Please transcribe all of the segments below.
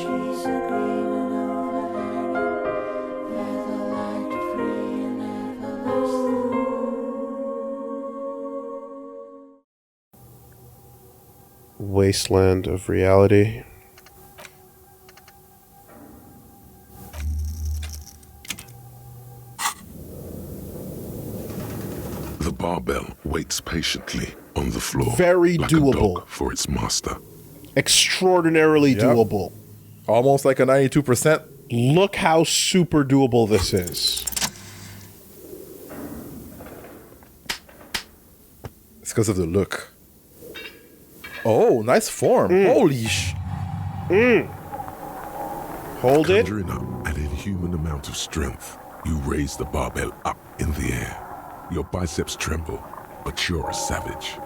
trees are green and overhanging, where the light free and everlasting. Wasteland of reality. The barbell waits patiently on the floor. Very like doable. A dog for its master. Extraordinarily doable. Almost like a 92%. Look how super doable this is. It's because of the look. Oh, nice form. Holy Hold it. Conjuring up an inhuman amount of strength, you raise the barbell up in the air. Your biceps tremble, but you're a savage.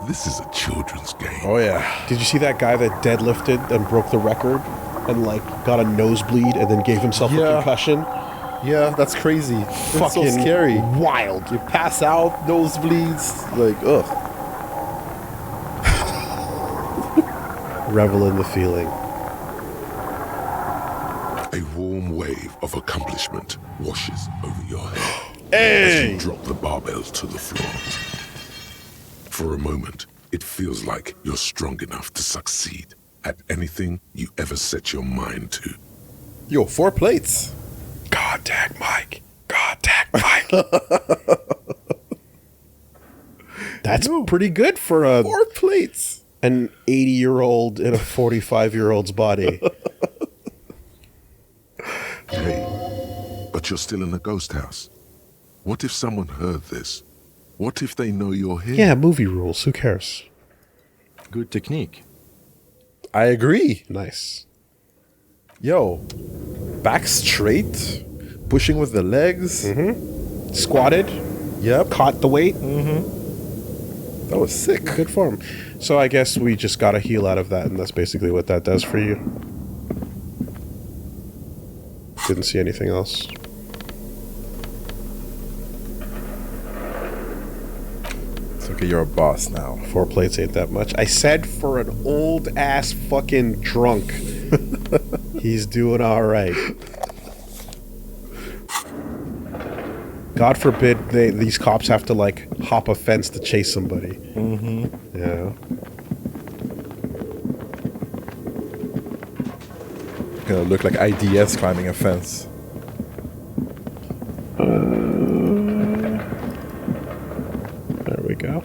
This is a children's game. Oh, yeah. Did you see that guy that deadlifted and broke the record and like got a nosebleed and then gave himself a concussion? Yeah, that's crazy. It's Fucking so scary. wild. You pass out, nosebleeds, like, ugh. Revel in the feeling. A warm wave of accomplishment washes over your head Hey! as you drop the barbell to the floor. For a moment, it feels like you're strong enough to succeed at anything you ever set your mind to. Yo, 4 plates. Contact Mike. Contact Mike. That's pretty good for 4 plates. an 80-year-old in a 45-year-old's body. Hey, but you're still in a ghost house. What if someone heard this? What if they know you're here? Yeah, movie rules. Who cares? Good technique. I agree. Nice. Yo, back straight, pushing with the legs. Squatted. Yep, Caught the weight. that was sick. Good form. So I guess we just got a heal out of that, and that's basically what that does for you. Didn't see anything else. It's okay, you're a boss now. 4 plates ain't that much. I said for an old-ass fucking drunk. He's doing all right. God forbid these cops have to, like, hop a fence to chase somebody. Yeah. Gonna look like IDS climbing a fence. There we go.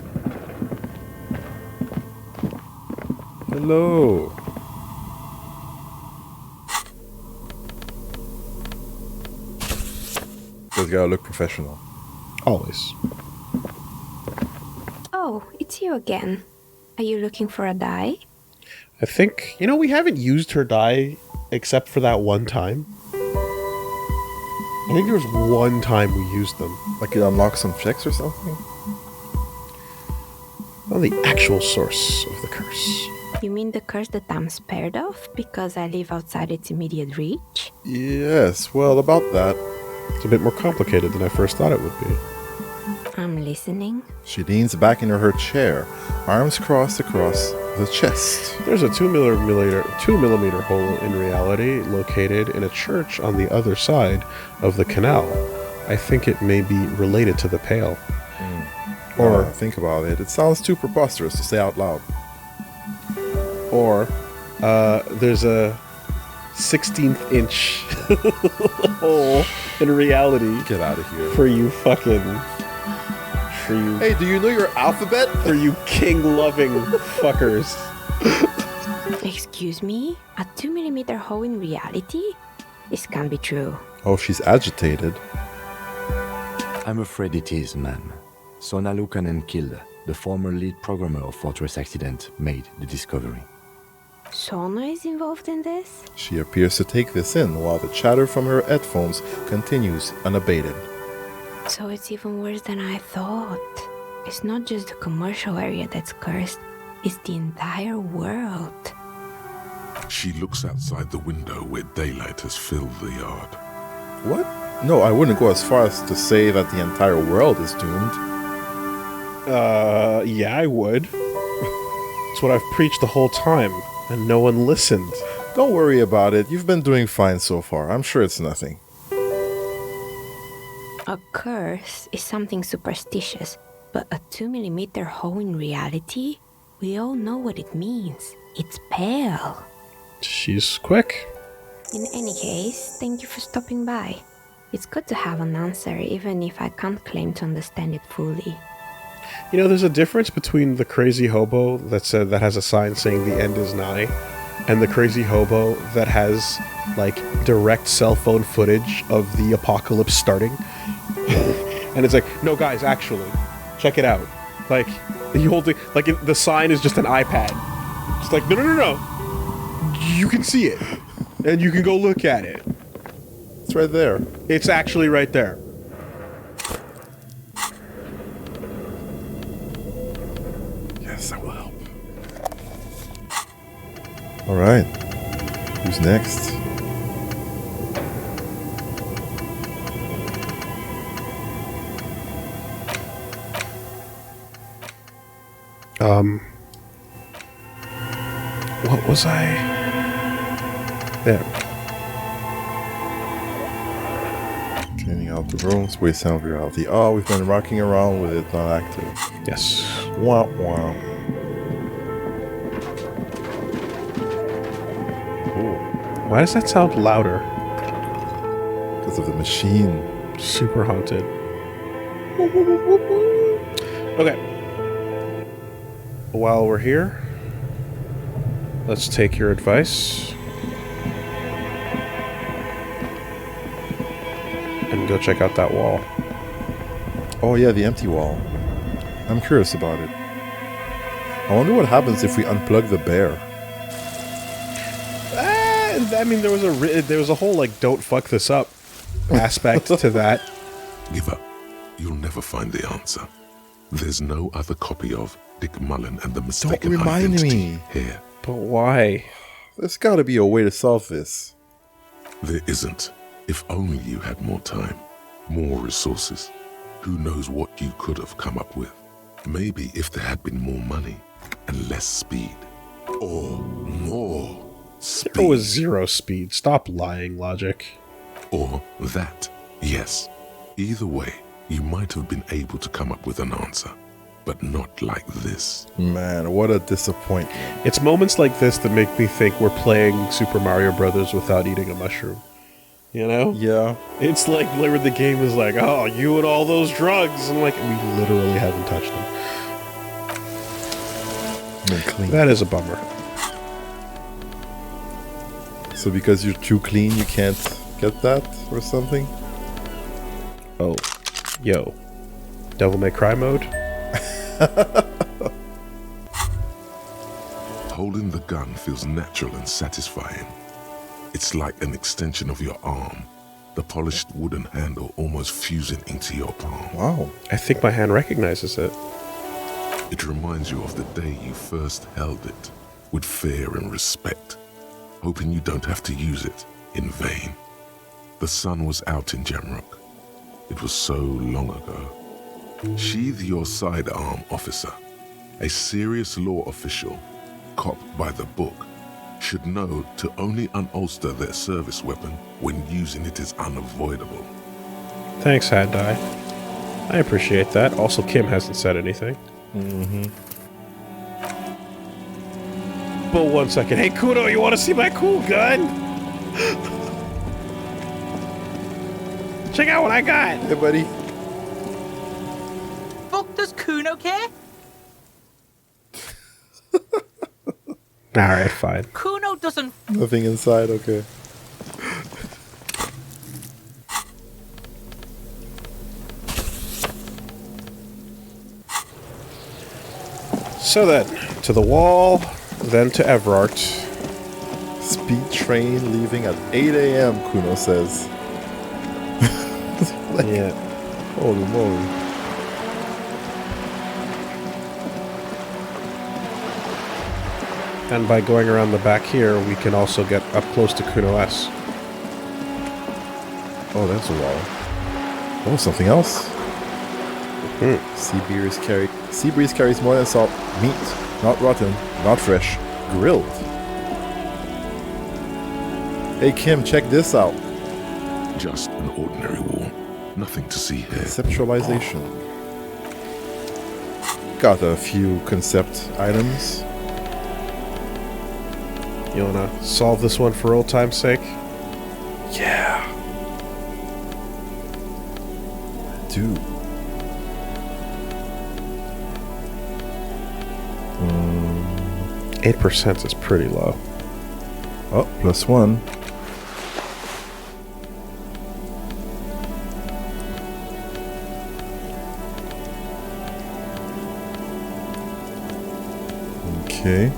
Hello. Just gotta look professional. Always. Oh, it's you again. Are you looking for a die? I think, we haven't used her die except for that one time. I think there was one time we used them. Like it unlocks some checks or something? Well, the actual source of the curse. You mean the curse that I'm spared of because I live outside its immediate reach? Yes, well, about that. It's a bit more complicated than I first thought it would be. I'm listening. She leans back in her chair, arms crossed across the chest. There's a 2mm hole in reality located in a church on the other side of the canal. I think it may be related to the Pale. Or think about it. It sounds too preposterous to say out loud. Or there's a 16th inch hole in reality Get out of here. for you Hey, do you know your alphabet? for you king-loving fuckers. Excuse me? A 2mm hole in reality? This can't be true. Oh, she's agitated. I'm afraid it is, ma'am. Sona Lukanen killed the former lead programmer of Fortress Accident made the discovery. Sona is involved in this? She appears to take this in while the chatter from her headphones continues unabated. So it's even worse than I thought. It's not just the commercial area that's cursed, it's the entire world. She looks outside the window where daylight has filled the yard. What? No, I wouldn't go as far as to say that the entire world is doomed. Yeah, I would. It's what I've preached the whole time, and no one listened. Don't worry about it. You've been doing fine so far. I'm sure it's nothing. A curse is something superstitious, but a 2 mm hole in reality? We all know what it means. It's pale. She's quick. In any case, thank you for stopping by. It's good to have an answer, even if I can't claim to understand it fully. You know, there's a difference between the crazy hobo that has a sign saying the end is nigh, and the crazy hobo that has like direct cell phone footage of the apocalypse starting. And it's like, no guys, actually, check it out. Like the whole thing, like the sign is just an iPad. It's like, no. You can see it, and you can go look at it. It's right there. It's actually right there. Yes, that will help. All right. Who's next? What was I? There. Cleaning out the room, space sound reality. Oh, we've been rocking around with it, not active. Yes. Wah wah. Why does that sound louder? Because of the machine. Super haunted. Okay. While we're here, let's take your advice and go check out that wall. Oh yeah, the empty wall. I'm curious about it. I wonder what happens if we unplug the bear. I mean, there was a whole like "don't fuck this up" aspect to that. Give up. You'll never find the answer. There's no other copy of Dick Mullen and the Mistaken remind Identity me. here. But why? There's got to be a way to solve this. There isn't. If only you had more time, more resources. Who knows what you could have come up with? Maybe if there had been more money and less speed. Or more speed. There was 0 speed. Stop lying, Logic. Or that, yes. Either way, you might have been able to come up with an answer. But not like this. Man, what a disappointment. It's moments like this that make me think we're playing Super Mario Brothers without eating a mushroom. You know? Yeah. It's like where the game is like, oh, you and all those drugs. And like, we literally haven't touched them. Clean. That is a bummer. So because you're too clean, you can't get that or something? Oh. Yo. Devil May Cry mode? Holding the gun feels natural and satisfying. It's like an extension of your arm, the polished wooden handle almost fusing into your palm. Wow. I think my hand recognizes it. It reminds you of the day you first held it, with fear and respect, hoping you don't have to use it in vain. The sun was out in Jamrock. It was so long ago. Sheathe your sidearm, officer. A serious law official, cop by the book, should know to only unholster their service weapon when using it is unavoidable. Thanks, Hadai. I appreciate that. Also, Kim hasn't said anything. But 1 second. Hey, Kuno, you want to see my cool gun? Check out what I got. Hey, buddy. Fuck does Kuno care? Alright, fine. Kuno doesn't. Nothing inside, okay. So then, to the wall, then to Evrart. Speed train leaving at 8 a.m., Kuno says. Yeah. Holy moly. And by going around the back here, we can also get up close to Kuno S. Oh, that's a wall. Oh, something else. Sea breeze carries more than salt. Meat, not rotten, not fresh, grilled. Hey Kim, check this out. Just an ordinary wall. Nothing to see here. Conceptualization. Got a few concept items. You wanna solve this one for old time's sake? Yeah. Dude. 8% is pretty low. Oh, +1. Okay.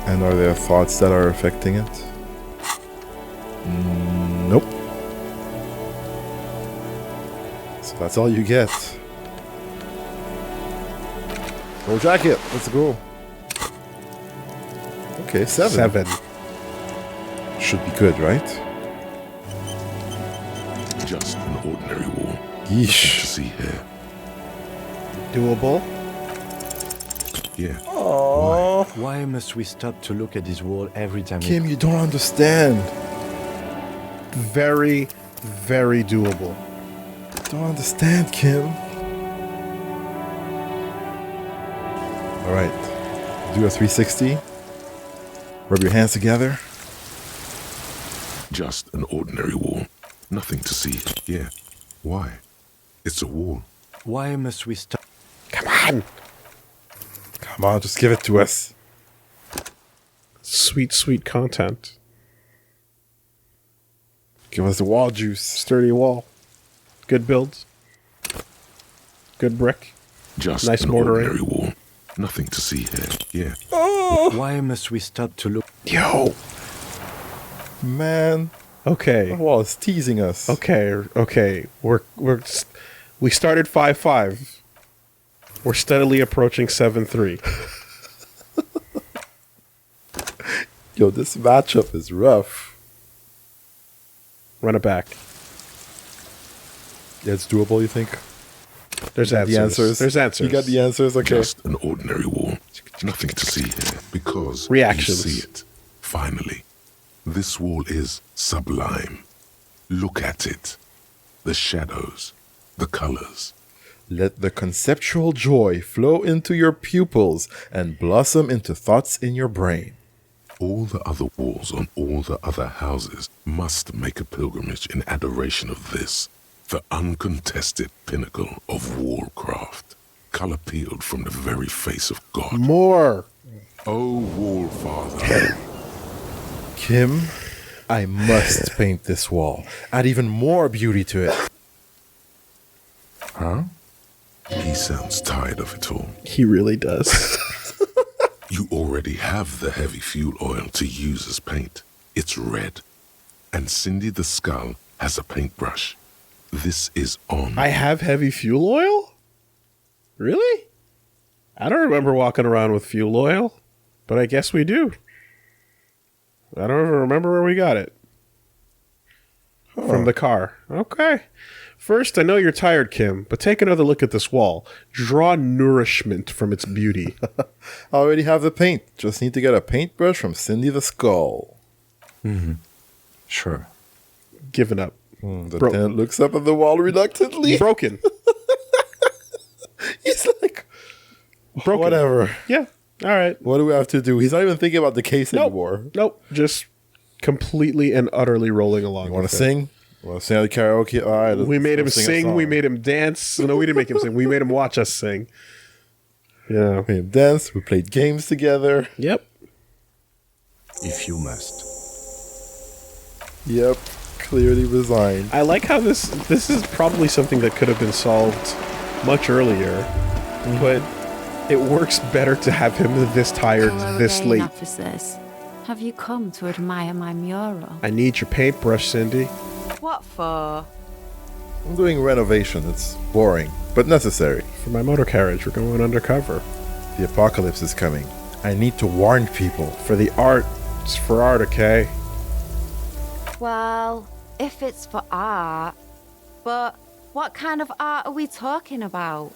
And are there thoughts that are affecting it? Nope. So that's all you get. Go jacket. Let's go. Okay, 7. Should be good, right? Just an ordinary wall. Nothing to Yeesh. see here. Doable? Yeah. Oh, Why must we stop to look at this wall every time Kim, you don't understand. Very, very doable. Don't understand, Kim. All right. Do a 360. Rub your hands together. Just an ordinary wall. Nothing to see. Yeah. Why? It's a wall. Why must we stop? Come on! Come on, just give it to us. Sweet, sweet content. Give us the wall juice. Sturdy wall. Good builds. Good brick. Just Nice an mortaring. ordinary wall. Nothing to see here. Yeah. Why must we stop to look? Yo! Man, Okay. the wall is teasing us. Okay. We started 5-5. We're steadily approaching 7-3. Yo, this matchup is rough. Run it back. Yeah, it's doable, you think? There's answers. The answers. There's answers. You got the answers? Okay. Just an ordinary wall. Nothing to see here. Because Reactions. you see it. Finally. This wall is sublime. Look at it. The shadows. The colors. Let the conceptual joy flow into your pupils and blossom into thoughts in your brain. All the other walls on all the other houses must make a pilgrimage in adoration of this, the uncontested pinnacle of wallcraft, color peeled from the very face of God. More. Oh, wall father. Kim, I must paint this wall. Add even more beauty to it. Huh? He sounds tired of it all. He really does. You already have the heavy fuel oil to use as paint. It's red. And Cindy the Skull has a paintbrush. This is on. I have heavy fuel oil? Really? I don't remember walking around with fuel oil, but I guess we do. I don't even remember where we got it. From the car. Okay. First, I know you're tired, Kim, but take another look at this wall. Draw nourishment from its beauty. I already have the paint. Just need to get a paintbrush from Cindy the Skull. Sure. Giving up. The Bro- tenant looks up at the wall reluctantly. Broken. He's like, Broken. whatever. Yeah. All right. What do we have to do? He's not even thinking about the case anymore. Nope. Just completely and utterly rolling along. You want with to it. sing? You want to sing at the karaoke? All right. We made him let's a sing. We song. made him dance. No, we didn't make him sing. We made him watch us sing. Yeah. We made him dance. We played games together. Yep. If you must. Yep. Clearly resigned. I like how this is probably something that could have been solved much earlier, but it works better to have him this tired this late. Officers, have you come to admire my mural? I need your paintbrush, Cindy. What for? I'm doing renovation. It's boring, but necessary. For my motor carriage, we're going undercover. The apocalypse is coming. I need to warn people. For the art, it's for art, okay? Well, if it's for art, but what kind of art are we talking about?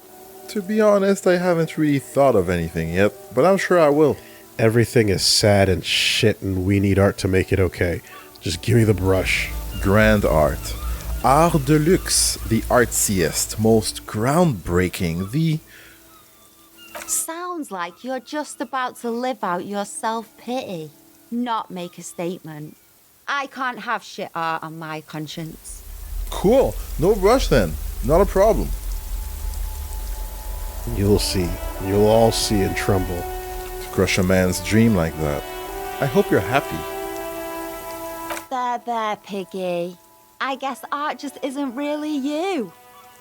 To be honest, I haven't really thought of anything yet, but I'm sure I will. Everything is sad and shit, and we need art to make it okay. Just give me the brush. Grand art. Art de luxe, the artsiest, most groundbreaking, the... Sounds like you're just about to live out your self-pity, not make a statement. I can't have shit art on my conscience. Cool. No brush then. Not a problem. You'll see. You'll all see and tremble. To crush a man's dream like that. I hope you're happy. There, Piggy. I guess art just isn't really you.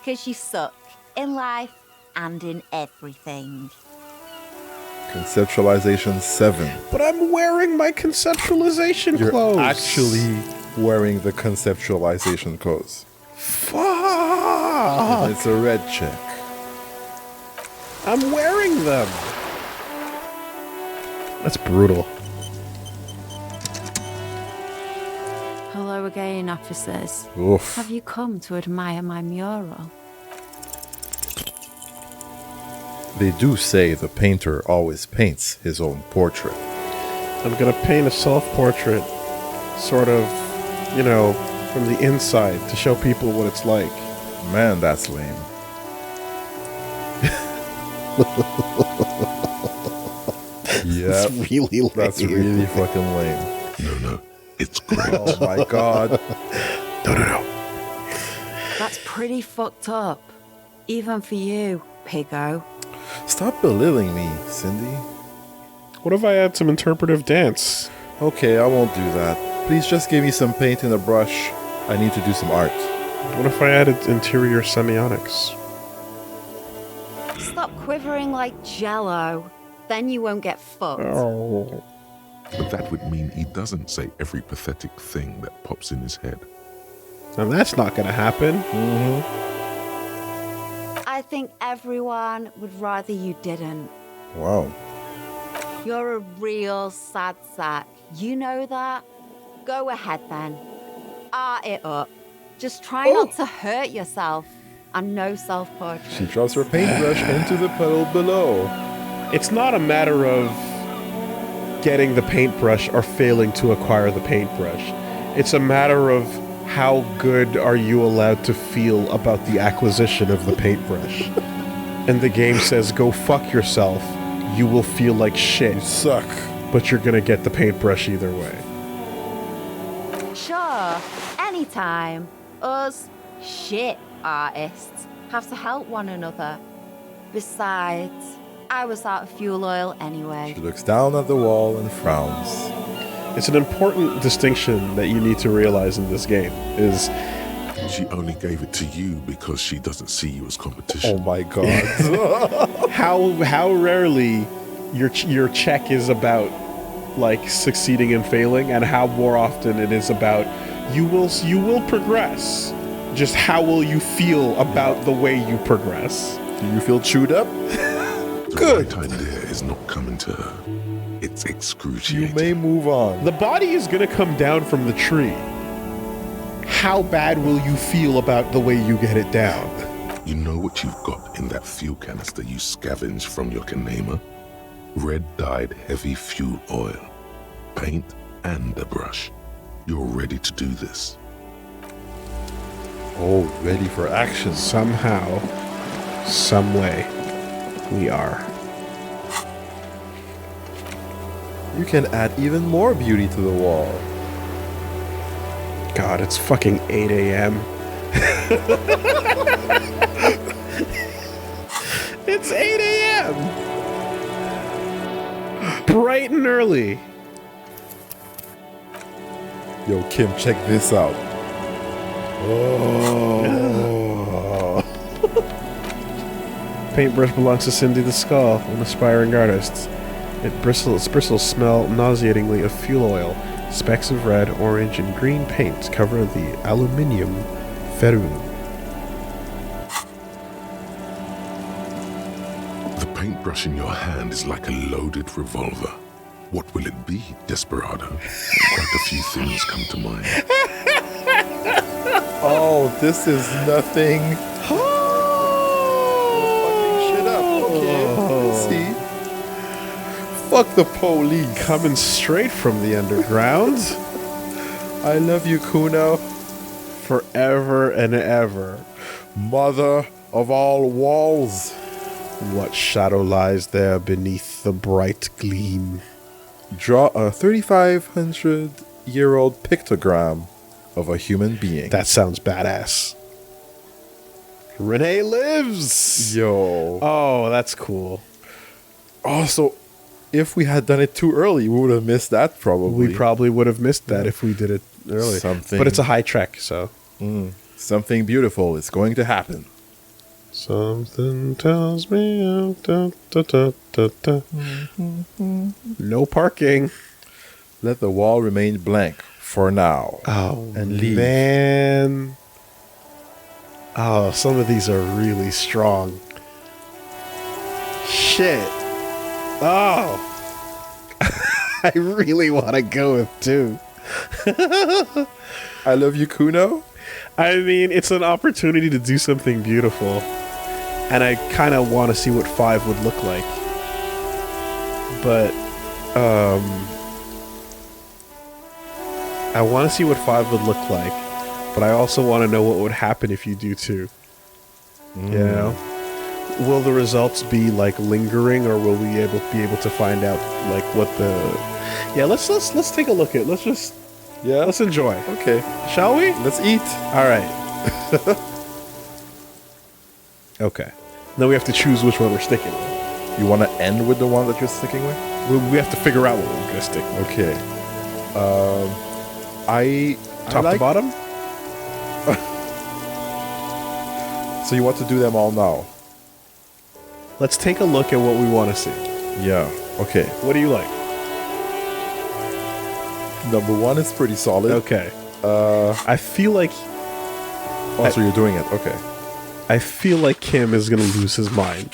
'Cause you suck in life and in everything. Conceptualization 7. But I'm wearing my conceptualization You're clothes. actually wearing the conceptualization clothes. Fuck! It's a red check. I'm wearing them. That's brutal. Hello again, officers. Oof. Have you come to admire my mural? They do say the painter always paints his own portrait. I'm gonna paint a self-portrait, sort of, you know, from the inside to show people what it's like. Man, that's lame. Yeah, It's really lame. that's really fucking lame. No, it's great. Oh my god. No. That's pretty fucked up. Even for you, Piggo. Stop belittling me, Cindy. What if I add some interpretive dance? Okay, I won't do that. Please just give me some paint and a brush. I need to do some art. What if I added interior semiotics? Stop quivering like jello. Then you won't get fucked. Oh. But that would mean he doesn't say every pathetic thing that pops in his head. And that's not gonna happen. I think everyone would rather you didn't. Wow. You're a real sad sack. You know that? Go ahead then. Art it up. Just try not to hurt yourself. And no self-portrait. She drops her paintbrush into the puddle below. It's not a matter of getting the paintbrush or failing to acquire the paintbrush. It's a matter of how good are you allowed to feel about the acquisition of the paintbrush. And the game says, go fuck yourself. You will feel like shit, Suck. but you're gonna get the paintbrush either way. Sure, anytime. Us shit artists have to help one another. Besides, I was out of fuel oil anyway. She looks down at the wall and frowns. It's an important distinction that you need to realize in this game, is She only gave it to you because she doesn't see you as Oh competition. my god. how rarely your check is about like succeeding and failing, and how more often it is about you will progress. Just how will you feel about the way you progress? Do you feel chewed up? The Good. right idea is not coming to her. It's You excruciating. may move on. The body is gonna come down from the tree. How bad will you feel about the way you get it down? You know what you've got in that fuel canister you scavenged from your Kanema? Red-dyed heavy fuel oil, paint, and a brush. You're ready to do this. Oh, ready for action. Somehow, some way, we are. You can add even more beauty to the wall. God, it's fucking 8 a.m. It's 8 a.m. Bright and early. Yo, Kim, check this out. Oh. Paintbrush belongs to Cindy the Skull, an aspiring artist. Its bristles smell nauseatingly of fuel oil. Specks of red, orange, and green paint cover the aluminium ferrule. The paintbrush in your hand is like a loaded revolver. What will it be, Desperado? Quite a few things come to mind. Oh, this is nothing. Fucking shit up. Okay. See? Fuck the police. Coming straight from the underground. I love you, Kuno. Forever and ever. Mother of all walls. What shadow lies there beneath the bright gleam? Draw a 3,500-year-old pictogram of a human being. That sounds badass. Renee lives! Yo. Oh, that's cool. Also, if we had done it too early, we would have missed that probably. We probably would have missed that if we did it early. Something- But it's a high trek, so. Something beautiful is going to happen. Something tells me. No parking. Let the wall remain blank for now. Oh, And leave. man. Oh, some of these are really strong. Shit. Oh. I really want to go with 2. I love you, Kuno. I mean, it's an opportunity to do something beautiful. And I kind of want to see what 5 would look like. But, I want to see what 5 would look like. But I also want to know what would happen if you do 2. You know? Will the results be, like, lingering, or will we be able to find out, like, what the... Yeah, let's take a look at it. Let's enjoy. Okay. Shall we? Let's eat. All right. Okay. Now we have to choose which one we're sticking with. You want to end with the one that you're sticking with? We have to figure out what we're going to stick with. Okay. I Top to bottom? So you want to do them all now? Let's take a look at what we want to see. Yeah. Okay. What do you like? Number 1 is pretty solid. Okay. I feel like Oh, so you're doing it. Okay. I feel like Kim is going to lose his mind.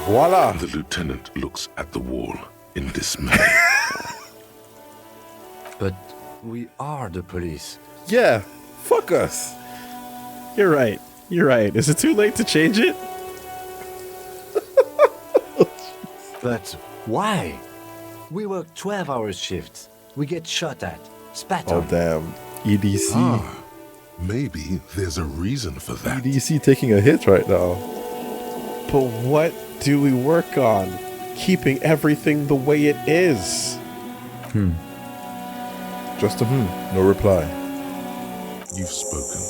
Voila. The lieutenant looks at the wall in dismay. But we are the police. Yeah. Fuck us. You're right. You're right. Is it too late to change it? But why? We work 12-hour shifts. We get shot at, spat Oh, on. damn. EDC. Maybe there's a reason for that. EDC taking a hit right now. But what do we work on? Keeping everything the way it is. Just a no reply. You've spoken.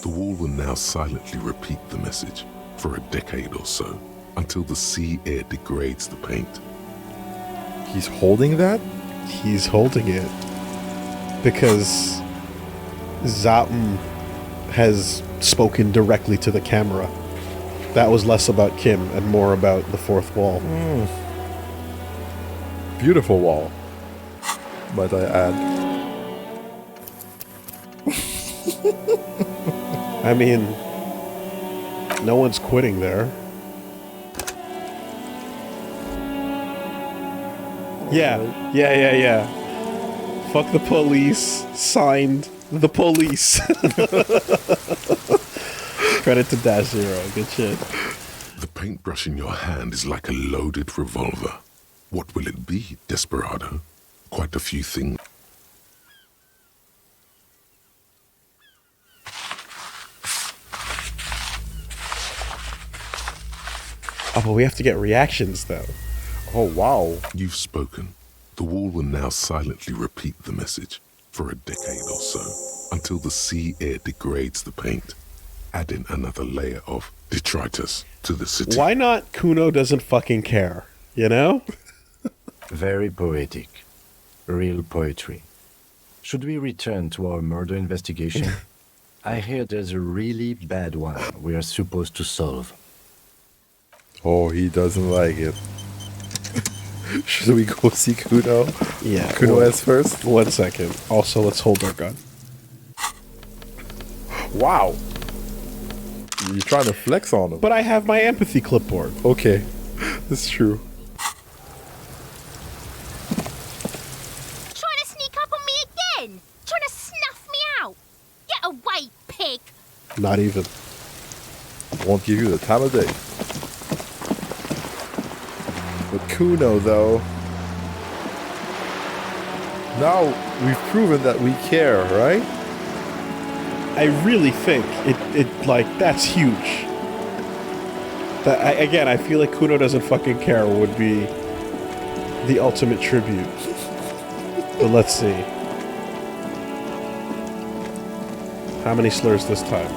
The wall will now silently repeat the message for a decade or so, until the sea air degrades the paint. He's holding that? He's holding it because Zatem has spoken directly to the camera. That was less about Kim and more about the fourth wall. Beautiful wall. Might I add. I mean, no one's quitting there. Yeah. Fuck the police. Signed, the police. Credit to Dash Zero. Good shit. The paintbrush in your hand is like a loaded revolver. What will it be, Desperado? Quite a few things. Oh, but we have to get reactions, though. Oh, wow. You've spoken. The wall will now silently repeat the message for a decade or so, until the sea air degrades the paint, adding another layer of detritus to the city. Why not Kuno doesn't fucking care, you know? Very poetic. Real poetry. Should we return to our murder investigation? I hear there's a really bad one we are supposed to solve. Oh, he doesn't like it. Should we go see Kuno? Yeah. Kuno as first? 1 second. Also, let's hold our gun. Wow. You're trying to flex on him. But I have my empathy clipboard. Okay. That's true. Trying to sneak up on me again? Trying to snuff me out? Get away, pig! Not even. won't give you the time of day. But Kuno, though, now we've proven that we care, right? I really think it like, that's huge. Again, I feel like Kuno doesn't fucking care would be the ultimate tribute. But let's see. How many slurs this time?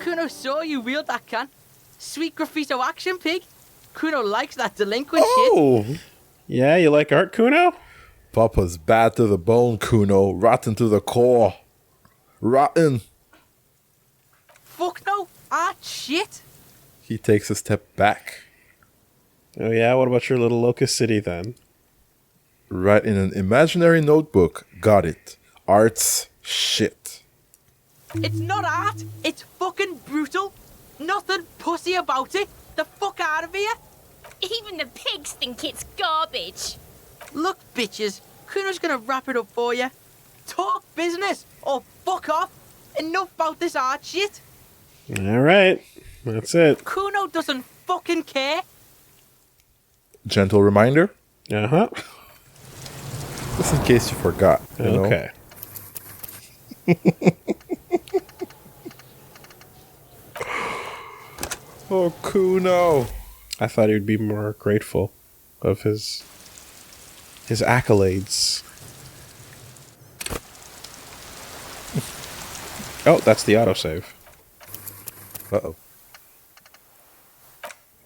Kuno saw you wield that can. Sweet graffito action pig. Kuno likes that delinquent shit. Oh! Yeah, you like art, Kuno? Papa's bad to the bone, Kuno. Rotten to the core. Rotten. Fuck no. Ah, shit. He takes a step back. Oh yeah, what about your little locust city then? Write in an imaginary notebook. Got it. Art's shit. It's not art. It's fucking brutal. Nothing pussy about it. The fuck out of here. Even the pigs think it's garbage. Look, bitches. Kuno's gonna wrap it up for you. Talk business or fuck off. Enough about this art shit. Alright, that's it. Kuno doesn't fucking care. Gentle reminder. Uh-huh. Just in case you forgot. You know? Okay. Oh, Kuno. I thought he would be more grateful of his accolades. Oh, that's the autosave. Uh-oh.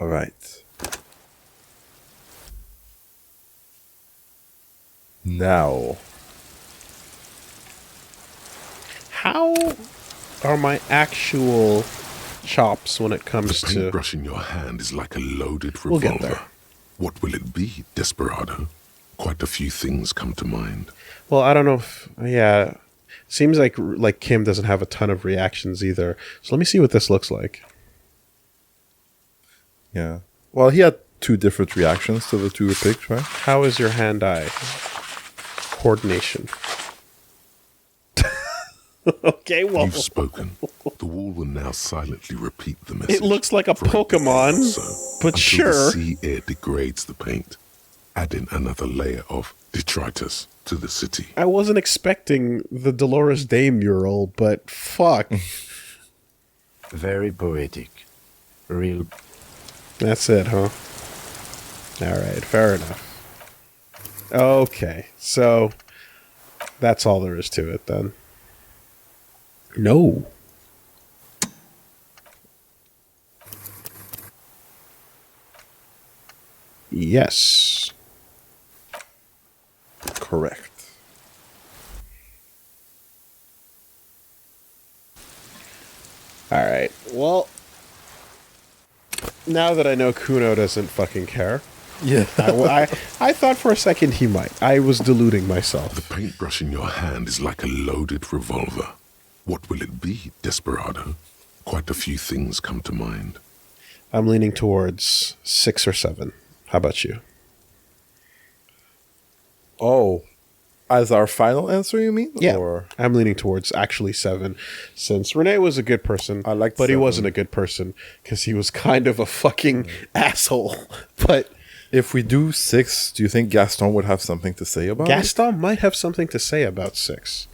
All right. Now. How are my actual chops when it comes The to... paintbrush in your hand is like a loaded We'll revolver. get there. What will it be, Desperado? Quite a few things come to mind. Well, I don't know if... Yeah. Seems like Kim doesn't have a ton of reactions either. So let me see what this looks like. Yeah. Well, he had 2 different reactions to the 2 pics, right? How is your hand-eye coordination? Okay, well... You've spoken. The wall will now silently repeat the message. It looks like a for decade Pokemon, or so, but until sure. the sea air degrades the paint, adding another layer of detritus to the city. I wasn't expecting the Dolores Day mural, but fuck. Very poetic. Real. That's it, huh? Alright, fair enough. Okay, so that's all there is to it then. No. Yes. Correct. Alright, well, now that I know Kuno doesn't fucking care, Yeah. I thought for a second he might. I was deluding myself. The paintbrush in your hand is like a loaded revolver. What will it be, Desperado? Quite a few things come to mind. I'm leaning towards 6 or 7. How about you? Oh. As our final answer, you mean? Yeah, Or... I'm leaning towards actually 7, since Renee was a good person. I liked but he 7. wasn't a good person because he was kind of a fucking asshole. But If we do 6, do you think Gaston would have something to say about it? Gaston might have something to say about 6.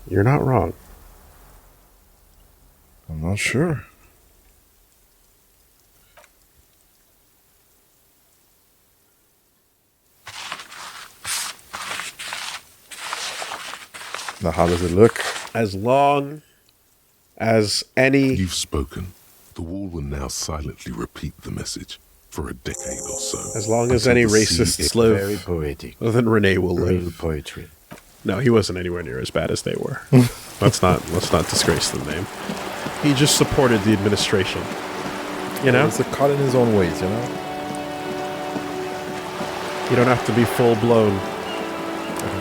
You're not wrong. I'm not sure. Now, how does it look? As long as any... You've spoken. The wall will now silently repeat the message for a decade or so. As long as until any the sea racists air- Very live, poetic. then Renee will Real live. poetry. No, he wasn't anywhere near as bad as they were. let's not disgrace the name. He just supported the administration. You know? He's a caught in his own ways, you know? You don't have to be full-blown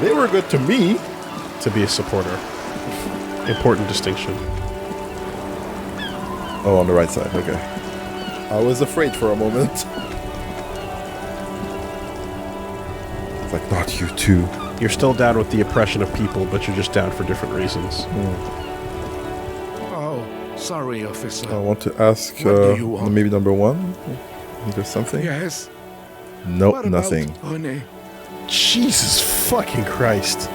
They were good to me. to be a supporter. Important distinction. Oh, on the right side. Okay. I was afraid for a moment. It's like, not you too. You're still down with the oppression of people, but you're just down for different reasons. Oh. sorry, officer. I want to ask What do you want? maybe number one. Is there something? Yes. Nope, What about nothing. René? Jesus fucking Christ.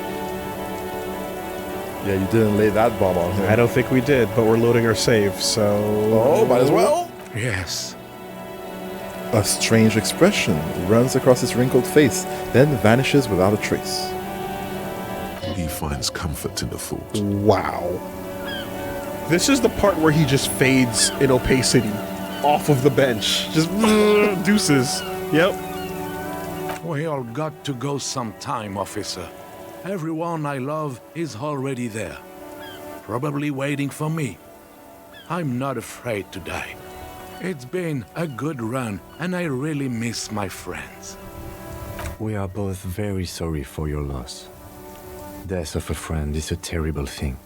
Yeah, you didn't lay that bomb on him. I don't think we did, but we're loading our save, so... Oh, might as well. Yes. A strange expression runs across his wrinkled face, then vanishes without a trace. He finds comfort in the thought. Wow. This is the part where he just fades in opacity off of the bench. Just deuces. Yep. We all got to go sometime, officer. Everyone I love is already there. Probably waiting for me. I'm not afraid to die. It's been a good run, and I really miss my friends. We are both very sorry for your loss. Death of a friend is a terrible thing.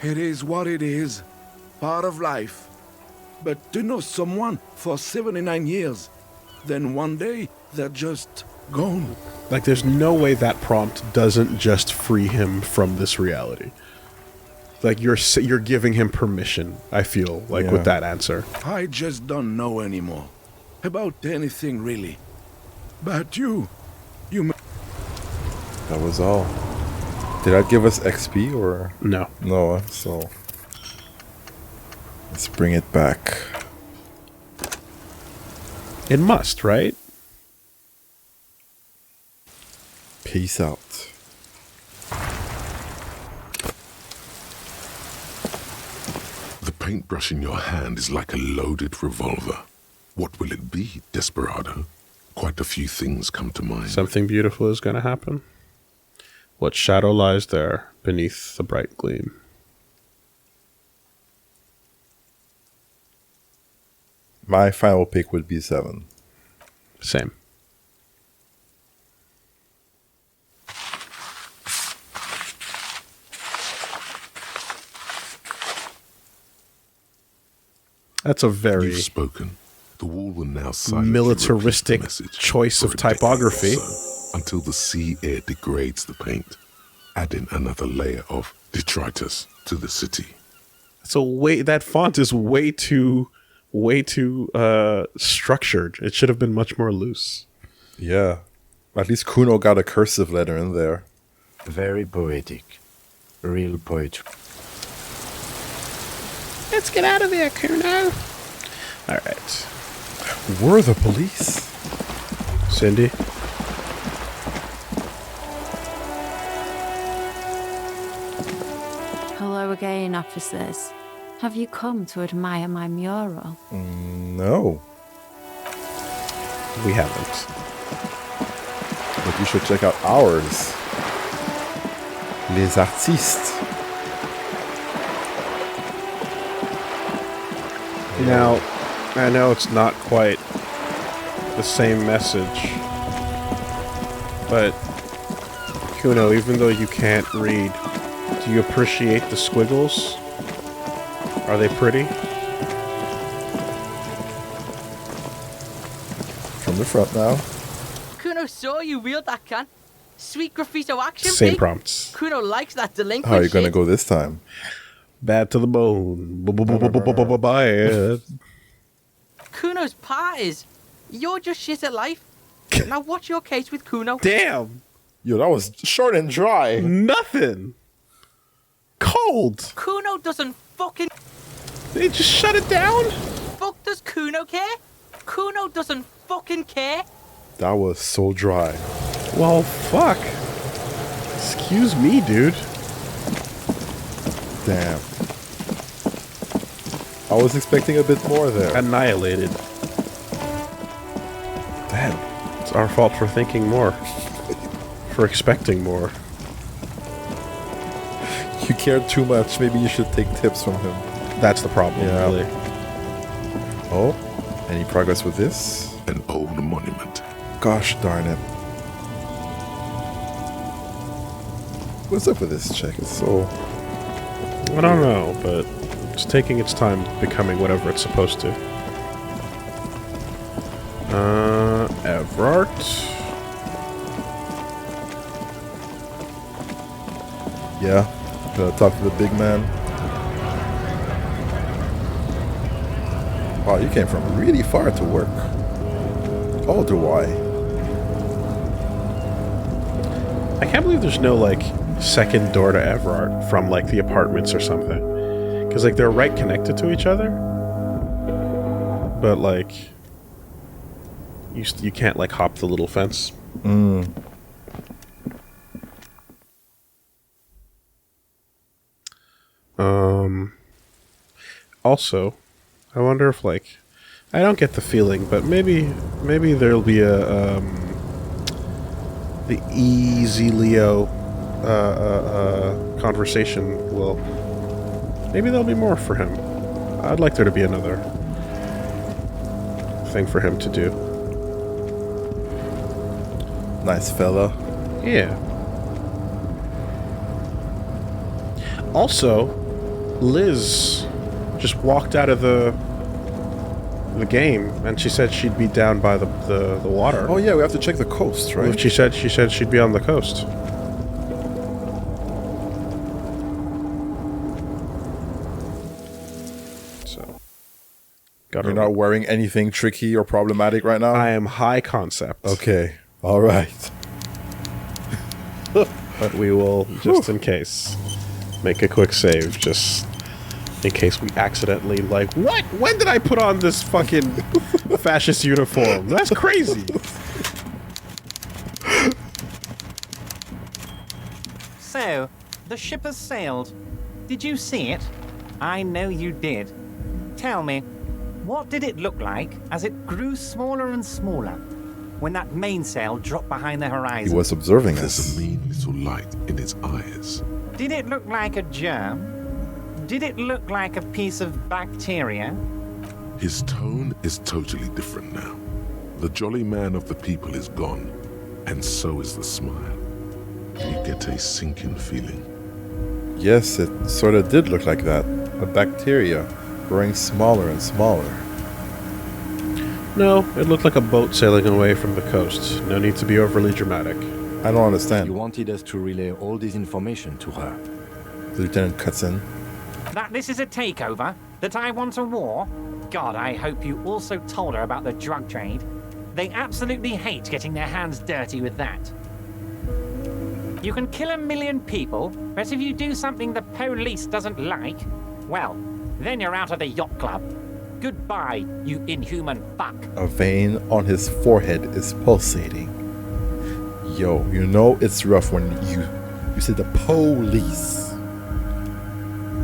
It is what it is. Part of life. But to know someone for 79 years, then one day they're just gone. Like, there's no way that prompt doesn't just free him from this reality. Like, you're giving him permission, I feel, like, with that answer. I just don't know anymore. About anything, really. But you... That was all. Did that give us XP or? No. No, so... Let's bring it back. It must, right? Peace out. The paintbrush in your hand is like a loaded revolver. What will it be, Desperado? Quite a few things come to mind. Something beautiful is going to happen. What shadow lies there beneath the bright gleam? My final pick would be 7. Same. That's a very You've spoken. The wall will now silently militaristic repeat the message choice for of a decade or typography. so, until the sea air degrades the paint, adding another layer of detritus to the city. That font is way too structured. It should have been much more loose. Yeah. At least Kuno got a cursive letter in there. Very poetic. Real poetry. Let's get out of there, Kuno. All right. We're the police. Cindy? Hello again, officers. Have you come to admire my mural? No. We haven't. But you should check out ours. Les artistes. Now, I know it's not quite the same message, but Kuno, even though you can't read, do you appreciate the squiggles? Are they pretty? From the front now. Kuno saw you wield that can. Sweet graffito action, Same big. prompts. Kuno likes that delinquent How are you going to shit. go this time? Bad to the bone. Bad. Kuno's part is, you're just shit at life. Now what's your case with Kuno? Damn. Yo, that was short and dry. Nothing. Cold. Kuno doesn't fucking... They just shut it down? Fuck does Kuno care? Kuno doesn't fucking care. That was so dry. Well, fuck. Excuse me, dude. Damn. I was expecting a bit more there. Annihilated. Damn. It's our fault for thinking more. For expecting more. You cared too much. Maybe you should take tips from him. That's the problem, Yeah. really. Oh, any progress with this? An old monument. Gosh darn it. What's up with this check? It's so... I don't know, but it's taking its time becoming whatever it's supposed to. Evrart. Yeah, gotta talk to the big man. Oh, you came from really far to work. Oh, do I? I can't believe there's no, like, second door to Evrart from, like, the apartments or something. Because, like, they're right connected to each other. But, like, you can't, like, hop the little fence. Also, I wonder if, like, I don't get the feeling, but maybe there'll be a the easy Leo conversation will. Maybe there'll be more for him. I'd like there to be another thing for him to do. Nice fella. Yeah. Also, Liz just walked out of the game, and she said she'd be down by the water. Oh yeah, we have to check the coast, right? She said she'd be on the coast. So, You're not wearing anything tricky or problematic right now? I am high concept. Okay. All right. But we will, just in case, make a quick save, just in case we accidentally, like, what? When did I put on this fucking fascist uniform? That's crazy. So, the ship has sailed. Did you see it? I know you did. Tell me, what did it look like as it grew smaller and smaller when that mainsail dropped behind the horizon? He was observing There's us. a mean little light in its eyes. Did it look like a germ? Did it look like a piece of bacteria? His tone is totally different now. The jolly man of the people is gone, and so is the smile. You get a sinking feeling. Yes, it sort of did look like that. A bacteria growing smaller and smaller. No, it looked like a boat sailing away from the coast. No need to be overly dramatic. I don't understand. You wanted us to relay all this information to her. The lieutenant cuts in. That this is a takeover? That I want a war? God, I hope you also told her about the drug trade. They absolutely hate getting their hands dirty with that. You can kill 1 million people, but if you do something the police doesn't like, well, then you're out of the yacht club. Goodbye, you inhuman fuck. A vein on his forehead is pulsating. Yo, you know it's rough when you say the police.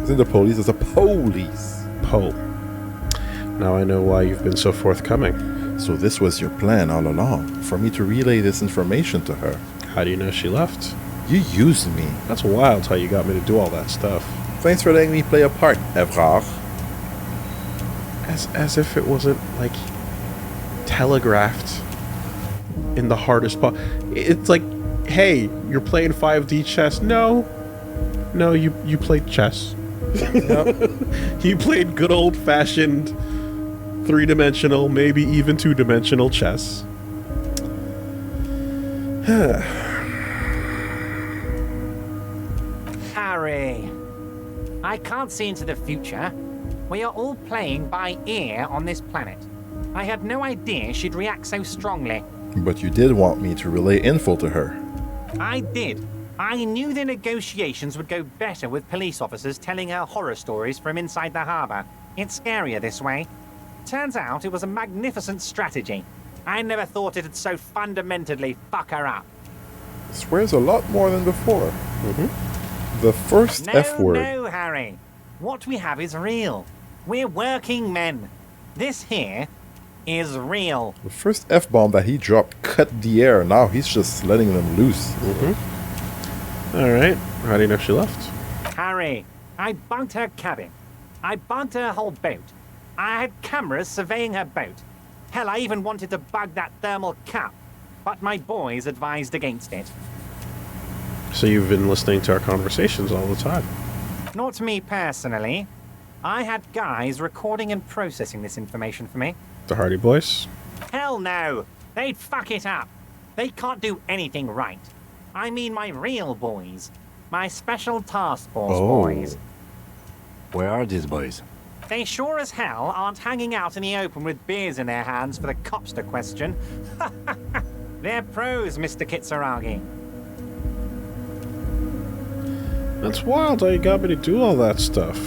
Isn't the police? It's the police. Poe. Now I know why you've been so forthcoming. So this was your plan all along, for me to relay this information to her. How do you know she left? You used me. That's wild how you got me to do all that stuff. Thanks for letting me play a part, Evrart. As if it wasn't, like, telegraphed in the hardest part. It's like, hey, you're playing 5D chess. No, you played chess. Yep. You played good old-fashioned 3-dimensional, maybe even 2-dimensional chess. Harry, I can't see into the future. We are all playing by ear on this planet. I had no idea she'd react so strongly. But you did want me to relay info to her. I did. I knew the negotiations would go better with police officers telling her horror stories from inside the harbour. It's scarier this way. Turns out it was a magnificent strategy. I never thought it'd so fundamentally fuck her up. Swears a lot more than before. The first F word. No, Harry. What we have is real. We're working men. This here is real. The first F-bomb that he dropped cut the air. Now he's just letting them loose. Alright, how do you know she left? Harry, I bugged her cabin. I bugged her whole boat. I had cameras surveying her boat. Hell, I even wanted to bug that thermal cap. But my boys advised against it. So you've been listening to our conversations all the time. Not me personally. I had guys recording and processing this information for me. The Hardy Boys? Hell no! They'd fuck it up. They can't do anything right. I mean my real boys. My special task force boys. Where are these boys? They sure as hell aren't hanging out in the open with beers in their hands for the cops to question. They're pros, Mr. Kitsuragi. That's wild how you got me to do all that stuff.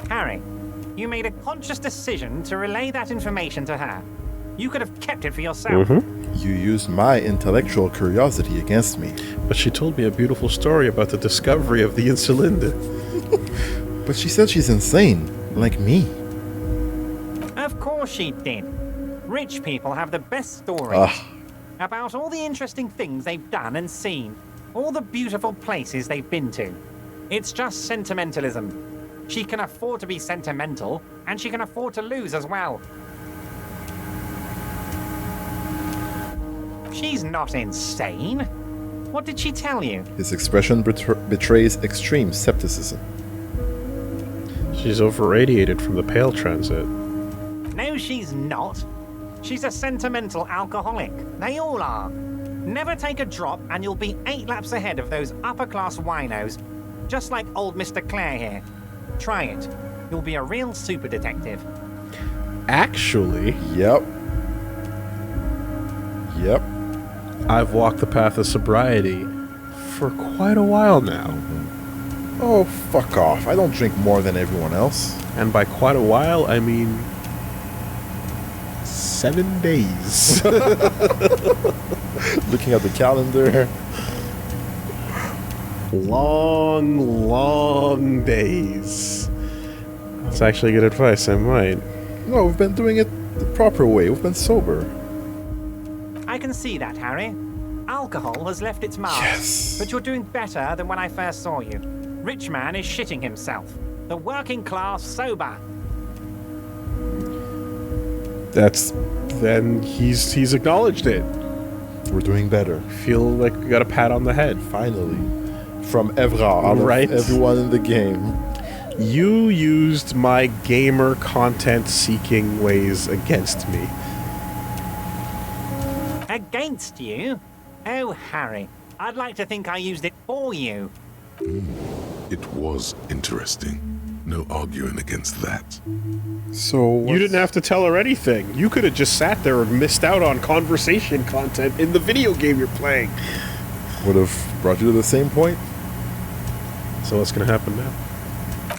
Harry, you made a conscious decision to relay that information to her. You could have kept it for yourself. You used my intellectual curiosity against me. But she told me a beautiful story about the discovery of the insulinde. But she said she's insane, like me. Of course she did. Rich people have the best stories about all the interesting things they've done and seen, all the beautiful places they've been to. It's just sentimentalism. She can afford to be sentimental, and she can afford to lose as well. She's not insane. What did she tell you? His expression betrays extreme skepticism. She's over-radiated from the Pale Transit. No, she's not. She's a sentimental alcoholic. They all are. Never take a drop and you'll be 8 laps ahead of those upper-class winos, just like old Mr. Clare here. Try it. You'll be a real super detective. Actually, Yep. I've walked the path of sobriety for quite a while now. Oh, fuck off. I don't drink more than everyone else. And by quite a while, I mean 7 days. Looking at the calendar. Long days. That's actually good advice, I might. No, we've been doing it the proper way. We've been sober. I can see that, Harry. Alcohol has left its mark. Yes. But you're doing better than when I first saw you. Rich man is shitting himself. The working class sober. Then he's acknowledged it. We're doing better. Feel like we got a pat on the head. Finally. From Evrart, out of Right. everyone in the game. You used my gamer content seeking ways against me. Against you? Oh, Harry, I'd like to think I used it for you. It was interesting. No arguing against that. So You didn't have to tell her anything. You could have just sat there and missed out on conversation content in the video game you're playing. would have brought you to the same point. So what's going to happen now?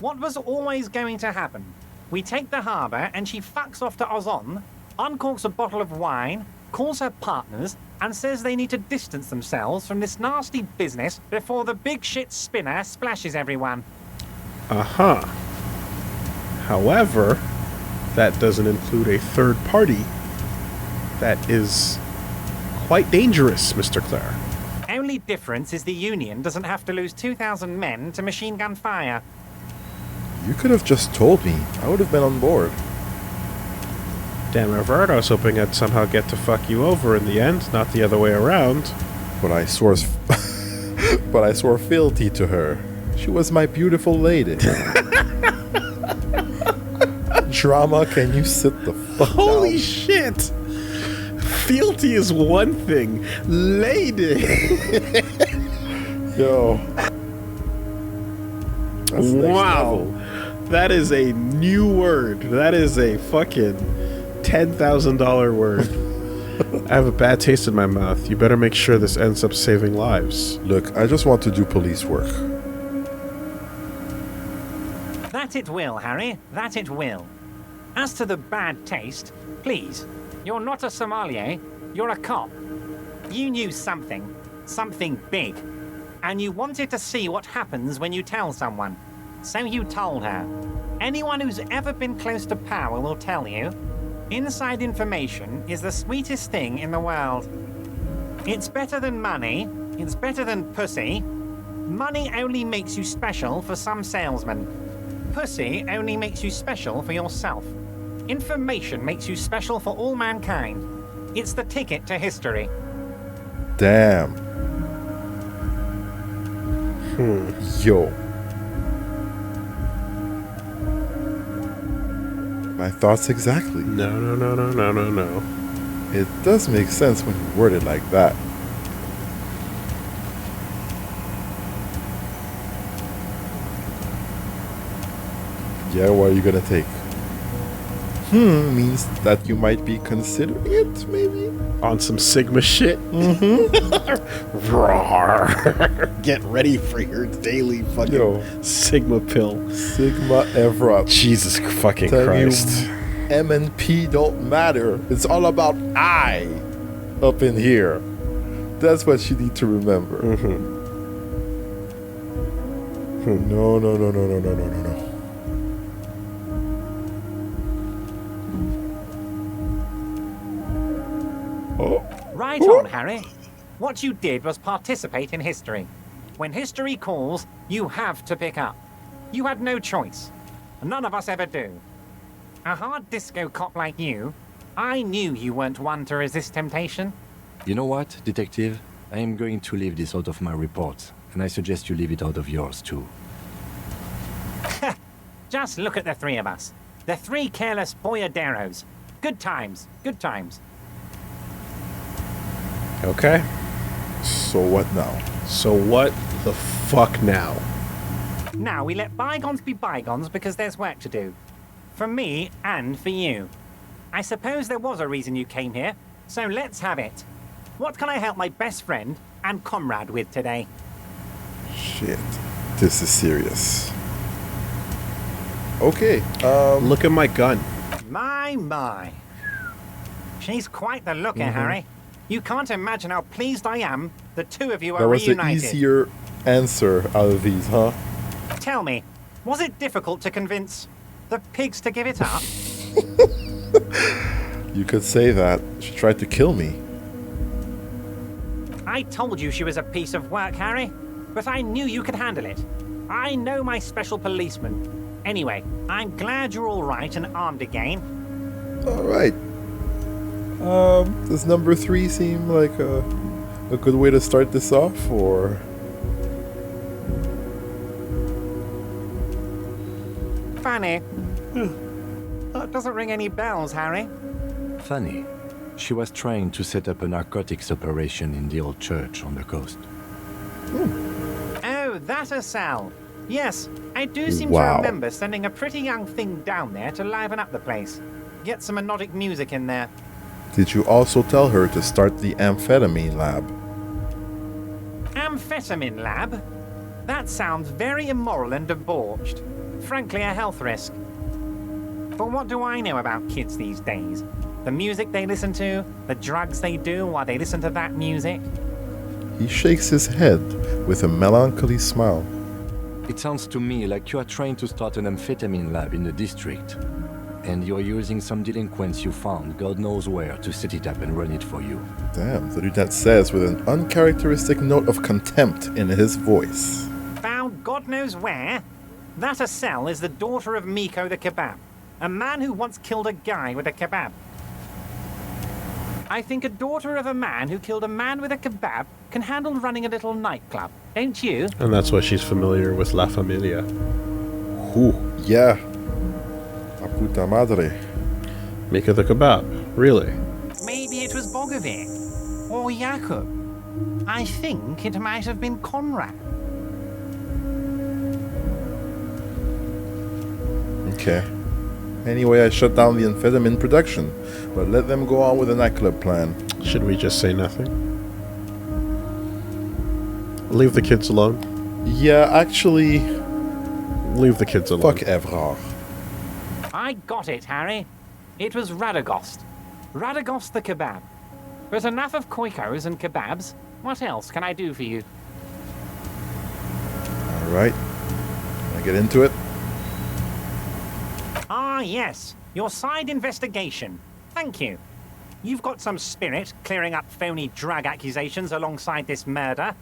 What was always going to happen? We take the harbour and she fucks off to Ozon, uncorks a bottle of wine, calls her partners, and says they need to distance themselves from this nasty business before the big shit spinner splashes everyone. Uh-huh. However, that doesn't include a third party. That is quite dangerous, Mr. Clare. Only difference is the Union doesn't have to lose 2,000 men to machine gun fire. You could have just told me. I would have been on board. Damn, Evrart, I was hoping I'd somehow get to fuck you over in the end, not the other way around. But I swore fealty to her. She was my beautiful lady. Drama, can you sit the fuck Holy down? shit! Fealty is one thing. Lady! Yo. That's next Wow. level. That is a new word. That is a fucking $10,000 word. I have a bad taste in my mouth. You better make sure this ends up saving lives. Look, I just want to do police work. That it will, Harry. That it will. As to the bad taste, please, you're not a sommelier, you're a cop. You knew something big, and you wanted to see what happens when you tell someone. So you told her. Anyone who's ever been close to power will tell you, inside information is the sweetest thing in the world. It's better than money, it's better than pussy. Money only makes you special for some salesmen. Pussy only makes you special for yourself. Information makes you special for all mankind. It's the ticket to history. Damn. Yo. My thoughts exactly. No. It does make sense when you word it like that. Yeah, what are you gonna take? Means that you might be considering it, maybe? On some Sigma shit. Roar. Get ready for your daily fucking Sigma pill. Sigma Evrart. Jesus fucking Tell Christ. you, M and P don't matter. It's all about I up in here. That's what you need to remember. No. Oh. Right on, Harry. What you did was participate in history. When history calls, you have to pick up. You had no choice. None of us ever do. A hard disco cop like you, I knew you weren't one to resist temptation. You know what, Detective? I am going to leave this out of my report, and I suggest you leave it out of yours too. Just look at the three of us. The three careless boyaderos. Good times, good times. Okay. So what now? So what the fuck now? Now we let bygones be bygones because there's work to do. For me and for you. I suppose there was a reason you came here, so let's have it. What can I help my best friend and comrade with today? Shit. This is serious. Okay. Look at my gun. My. She's quite the looker, Harry. You can't imagine how pleased I am the two of you That are was the reunited. easier answer out of these, huh? Tell me, was it difficult to convince the pigs to give it up? You could say that. She tried to kill me. I told you she was a piece of work, Harry, but I knew you could handle it. I know my special policeman. Anyway, I'm glad you're all right and armed again. All right. Does number 3 seem like a good way to start this off, or? Funny. That doesn't ring any bells, Harry. Funny. She was trying to set up a narcotics operation in the old church on the coast. Oh, that a cell. Yes, I do seem Wow. to remember sending a pretty young thing down there to liven up the place. Get some hypnotic music in there. Did you also tell her to start the amphetamine lab? Amphetamine lab? That sounds very immoral and debauched. Frankly, a health risk. But what do I know about kids these days? The music they listen to, the drugs they do while they listen to that music? He shakes his head with a melancholy smile. It sounds to me like you are trying to start an amphetamine lab in the district. And you're using some delinquents you found, God knows where, to set it up and run it for you. Damn, the lieutenant says with an uncharacteristic note of contempt in his voice. Found God knows where? That a cell is the daughter of Miko the kebab, a man who once killed a guy with a kebab. I think a daughter of a man who killed a man with a kebab can handle running a little nightclub, don't you? And that's why she's familiar with La Familia. Whew, yeah. La puta madre. Mika the kebab. Really? Maybe it was Bogovic. Or Jakub. I think it might have been Conrad. Okay. Anyway, I shut down the amphetamine production, but let them go on with the nightclub plan. Should we just say nothing? Leave the kids alone? Yeah, actually, Leave the kids alone. fuck Evrart. I got it, Harry. It was Radogost. Radogost the kebab. But enough of koikos and kebabs. What else can I do for you? Alright. Wanna get into it? Ah, yes. Your side investigation. Thank you. You've got some spirit clearing up phony drug accusations alongside this murder.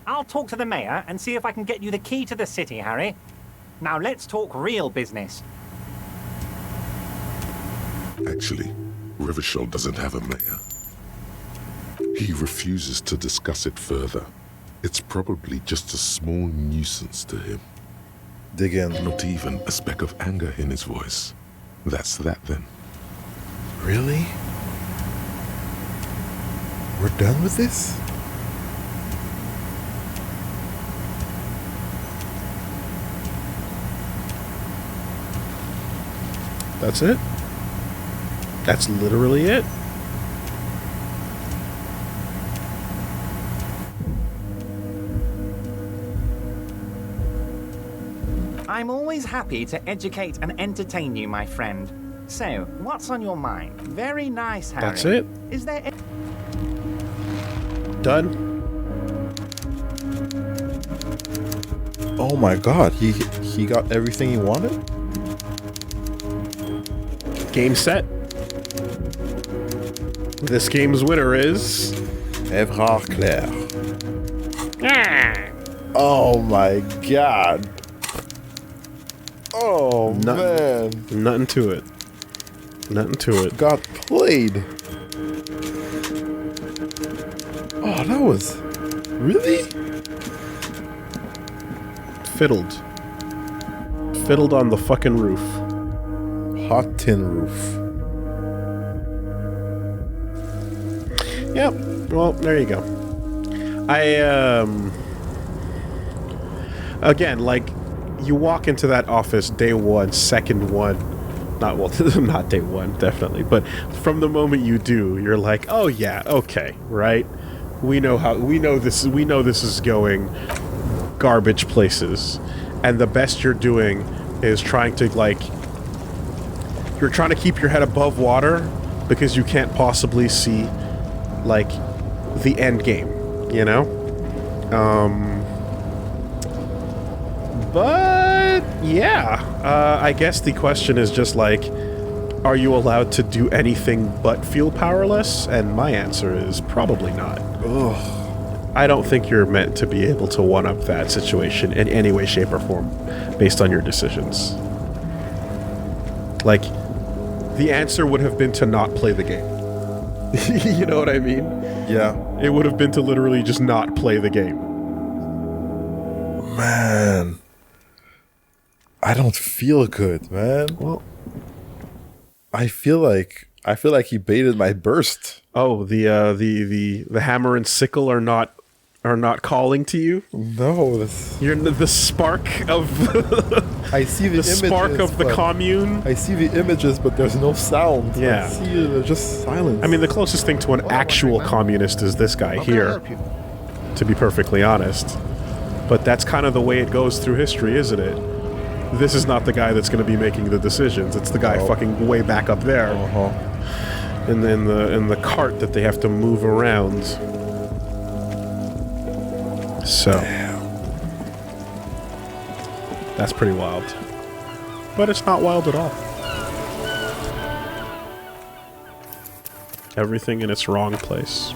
I'll talk to the mayor and see if I can get you the key to the city, Harry. Now let's talk real business. Actually, Rivershell doesn't have a mayor. He refuses to discuss it further. It's probably just a small nuisance to him. Dig in. Not even a speck of anger in his voice. That's that then. Really? We're done with this? That's it? That's literally it? I'm always happy to educate and entertain you, my friend. So, what's on your mind? Very nice, Harry. That's it? Is there... Done? Oh my god, he got everything he wanted? Game set. This game's winner is... Evrart Claire. Oh my god. Oh man. Nothing to it. Nothing to it. Got played. Oh, that was... Really? Fiddled. Fiddled on the fucking roof. Hot tin roof. Yep. Well, there you go. Again, like, you walk into that office day one, second one, not, well, not day one, definitely, but from the moment you do, you're like, oh yeah, okay, right? We know this is going garbage places, and the best you're doing is trying to, like, you're trying to keep your head above water because you can't possibly see, like, the end game, you know? But yeah, I guess the question is just like, are you allowed to do anything but feel powerless? And my answer is probably not. Ugh. I don't think you're meant to be able to one-up that situation in any way, shape, or form based on your decisions. Like, the answer would have been to not play the game. You know what I mean? Yeah. It would have been to literally just not play the game. Man. I don't feel good, man. Well, I feel like he baited my burst. oh, the hammer and sickle are not calling to you? No, You're the spark of I see the images, spark of the but- commune. I see the images, but there's no sound. Yeah. I see just silence. I mean, the closest thing to an actual communist is this guy here, to be perfectly honest. But that's kind of the way it goes through history, isn't it? This is not the guy that's going to be making the decisions. It's the guy fucking way back up there. And then in the cart that they have to move around. So that's pretty wild. But it's not wild at all. Everything in its wrong place.